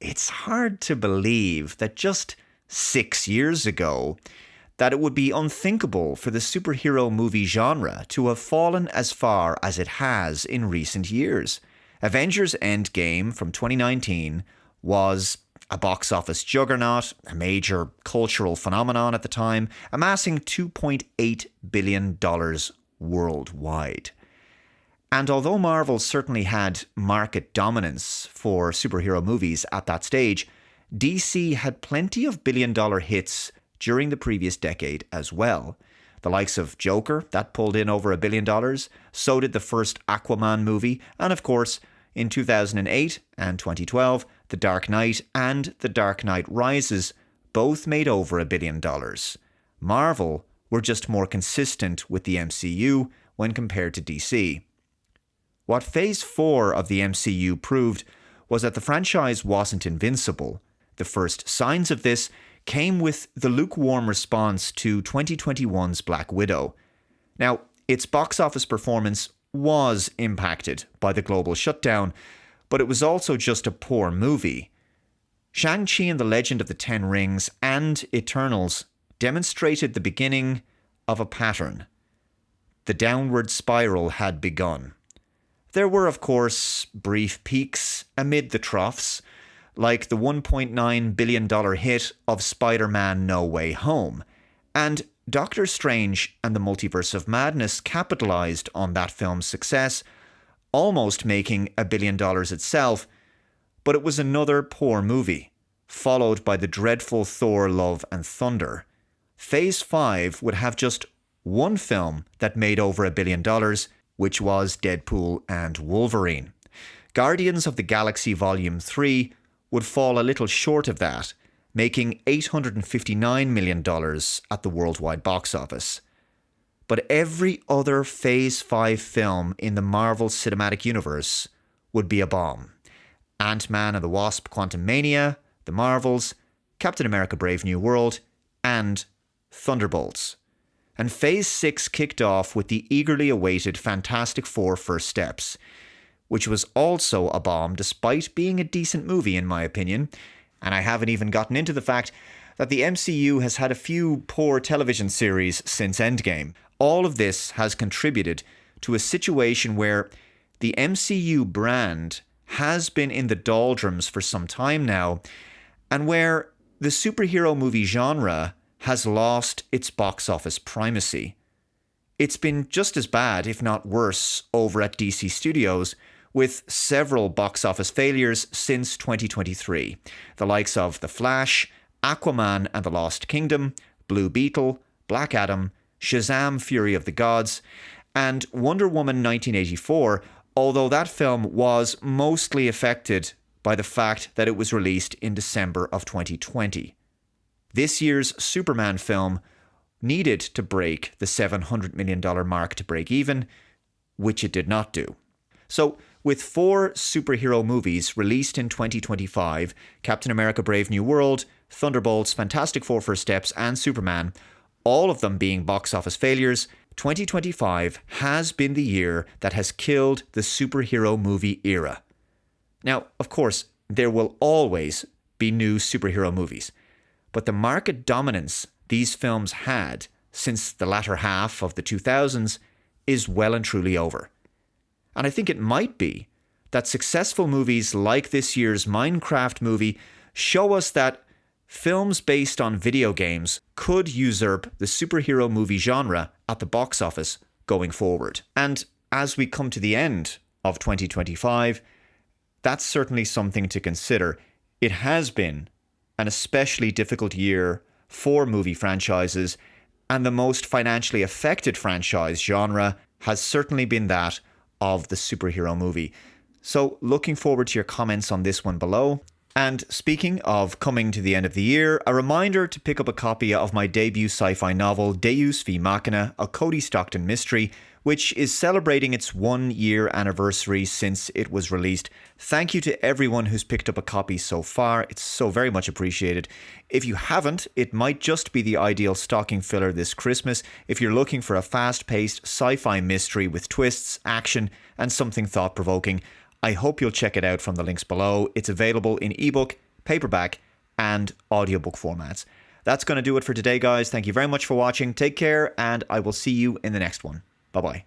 it's hard to believe that just 6 years ago, that it would be unthinkable for the superhero movie genre to have fallen as far as it has in recent years. Avengers Endgame from 2019 was a box office juggernaut, a major cultural phenomenon at the time, amassing $2.8 billion worldwide. And although Marvel certainly had market dominance for superhero movies at that stage, DC had plenty of billion-dollar hits during the previous decade as well. The likes of Joker, that pulled in over $1 billion, so did the first Aquaman movie, and of course, in 2008 and 2012, The Dark Knight and The Dark Knight Rises both made over $1 billion. Marvel were just more consistent with the MCU when compared to DC. What Phase 4 of the MCU proved was that the franchise wasn't invincible. The first signs of this came with the lukewarm response to 2021's Black Widow. Now, its box office performance was impacted by the global shutdown, but it was also just a poor movie. Shang-Chi and the Legend of the Ten Rings and Eternals demonstrated the beginning of a pattern. The downward spiral had begun. There were, of course, brief peaks amid the troughs, like the $1.9 billion hit of Spider-Man No Way Home, and Doctor Strange and the Multiverse of Madness capitalized on that film's success, almost making $1 billion itself, but it was another poor movie, followed by the dreadful Thor Love and Thunder. Phase 5 would have just one film that made over $1 billion, which was Deadpool and Wolverine. Guardians of the Galaxy Volume 3 would fall a little short of that, making $859 million at the worldwide box office. But every other Phase 5 film in the Marvel Cinematic Universe would be a bomb. Ant-Man and the Wasp: Quantumania, The Marvels, Captain America: Brave New World, and Thunderbolts. And Phase 6 kicked off with the eagerly awaited Fantastic Four: First Steps, which was also a bomb despite being a decent movie in my opinion. And I haven't even gotten into the fact that the MCU has had a few poor television series since Endgame. All of this has contributed to a situation where the MCU brand has been in the doldrums for some time now, and where the superhero movie genre has lost its box office primacy. It's been just as bad, if not worse, over at DC Studios, with several box office failures since 2023. The likes of The Flash, Aquaman and the Lost Kingdom, Blue Beetle, Black Adam, Shazam: Fury of the Gods, and Wonder Woman 1984, although that film was mostly affected by the fact that it was released in December of 2020. This year's Superman film needed to break the $700 million mark to break even, which it did not do. So, with 4 superhero movies released in 2025, Captain America: Brave New World, Thunderbolts, Fantastic Four: First Steps, and Superman, all of them being box office failures, 2025 has been the year that has killed the superhero movie era. Now, of course, there will always be new superhero movies, but the market dominance these films had since the latter half of the 2000s is well and truly over. And I think it might be that successful movies like this year's Minecraft movie show us that films based on video games could usurp the superhero movie genre at the box office going forward. And as we come to the end of 2025, that's certainly something to consider. It has been an especially difficult year for movie franchises, and the most financially affected franchise genre has certainly been that of the superhero movie. So looking forward to your comments on this one below. And speaking of coming to the end of the year, a reminder to pick up a copy of my debut sci-fi novel, Deus V Machina, a Cody Stockton mystery, which is celebrating its 1-year anniversary since it was released. Thank you to everyone who's picked up a copy so far. It's so very much appreciated. If you haven't, it might just be the ideal stocking filler this Christmas if you're looking for a fast-paced sci-fi mystery with twists, action, and something thought-provoking. I hope you'll check it out from the links below. It's available in ebook, paperback, and audiobook formats. That's going to do it for today, guys. Thank you very much for watching. Take care, and I will see you in the next one. Bye-bye.